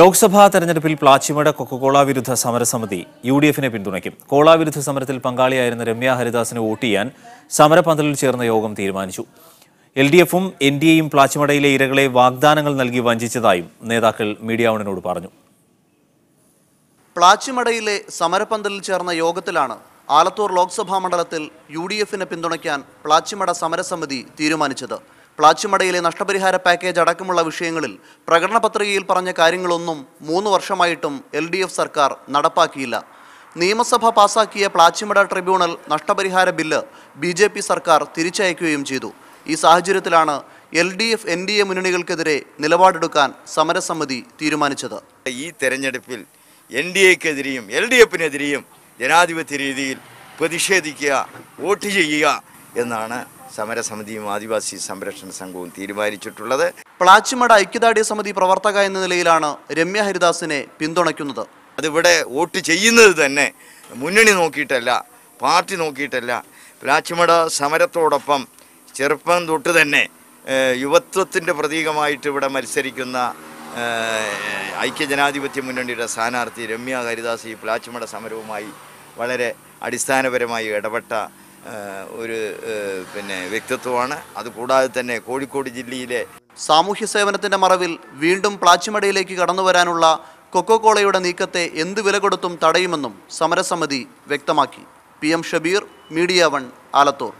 ലോക്സഭാ തെരഞ്ഞെടുപ്പിൽ പ്ലാച്ചിമട കൊക്കക്കോള വിരുദ്ധ സമരസമിതി യുഡിഎഫിനെ പിന്തുണയ്ക്കും. കോള വിരുദ്ധ സമരത്തിൽ പങ്കാളിയായിരുന്ന രമ്യ ഹരിദാസിനെ വോട്ട് ചെയ്യാൻ സമരപന്തലിൽ ചേർന്ന യോഗം തീരുമാനിച്ചു. എൽഡിഎഫും എൻഡിഎയും പ്ലാച്ചിമടയിലെ ഇരകളെ വാഗ്ദാനങ്ങൾ നൽകി വഞ്ചിച്ചതായും നേതാക്കൾ മീഡിയ വണിനോട് പറഞ്ഞു. പ്ലാച്ചിമടയിലെ സമരപന്തലിൽ ചേർന്ന യോഗത്തിലാണ് ആലത്തൂർ ലോക്സഭാ മണ്ഡലത്തിൽ യുഡിഎഫിനെ പിന്തുണയ്ക്കാൻ പ്ലാച്ചിമട സമരസമിതി തീരുമാനിച്ചത്. പ്ലാച്ചിമടയിലെ നഷ്ടപരിഹാര പാക്കേജ് അടക്കമുള്ള വിഷയങ്ങളിൽ പ്രകടന പത്രികയിൽ പറഞ്ഞ കാര്യങ്ങളൊന്നും 3 വർഷമായിട്ടും എൽഡിഎഫ് സർക്കാർ നടപ്പാക്കിയില്ല. നിയമസഭ പാസാക്കിയ പ്ലാച്ചിമട ട്രിബ്യൂണൽ നഷ്ടപരിഹാര ബില്ല് ബിജെപി സർക്കാർ തിരിച്ചയക്കുകയും ചെയ്തു. ഈ സാഹചര്യത്തിലാണ് എൽഡിഎഫ് എൻഡിഎ മുന്നണികൾക്കെതിരെ നിലപാടെടുക്കാൻ സമരസമിതി തീരുമാനിച്ചത്. ഈ തെരഞ്ഞെടുപ്പിൽ എൻഡിഎക്കെതിരെയും എൽഡിഎഫിനെതിരെയും ജനാധിപത്യ രീതിയിൽ പ്രതിഷേധിക്കുക, വോട്ട് ചെയ്യുക എന്നാണ് സമരസമിതിയും ആദിവാസി സംരക്ഷണ സംഘവും തീരുമാനിച്ചിട്ടുള്ളത്. പ്ലാച്ചിമട ഐക്യദാർഢ്യ സമിതി പ്രവർത്തക എന്ന നിലയിലാണ് രമ്യ ഹരിദാസിനെ പിന്തുണയ്ക്കുന്നത്. അതിവിടെ വോട്ട് ചെയ്യുന്നത് തന്നെ മുന്നണി നോക്കിയിട്ടല്ല, പാർട്ടി നോക്കിയിട്ടല്ല. പ്ലാച്ചിമട സമരത്തോടൊപ്പം ചെറുപ്പം തൊട്ട് തന്നെ യുവത്വത്തിൻ്റെ പ്രതീകമായിട്ട് ഇവിടെ മത്സരിക്കുന്ന ഐക്യജനാധിപത്യ മുന്നണിയുടെ സ്ഥാനാർത്ഥി രമ്യ ഹരിദാസ് ഈ പ്ലാച്ചിമട സമരവുമായി വളരെ അടിസ്ഥാനപരമായി ഇടപെട്ട ഒരു വ്യക്തിത്വമാണ്. അതുകൂടാതെ തന്നെ കോഴിക്കോട് ജില്ലയിലെ സാമൂഹ്യ സേവനത്തിന്റെ മറവിൽ വീണ്ടും പ്ലാച്ചിമടയിലേക്ക് കടന്നുവരാനുള്ള കൊക്കോകോളയുടെ നീക്കത്തെ എന്ത് വില കൊടുത്തും തടയുമെന്നും സമരസമിതി വ്യക്തമാക്കി. PM Shabeer, media 1, Alathur.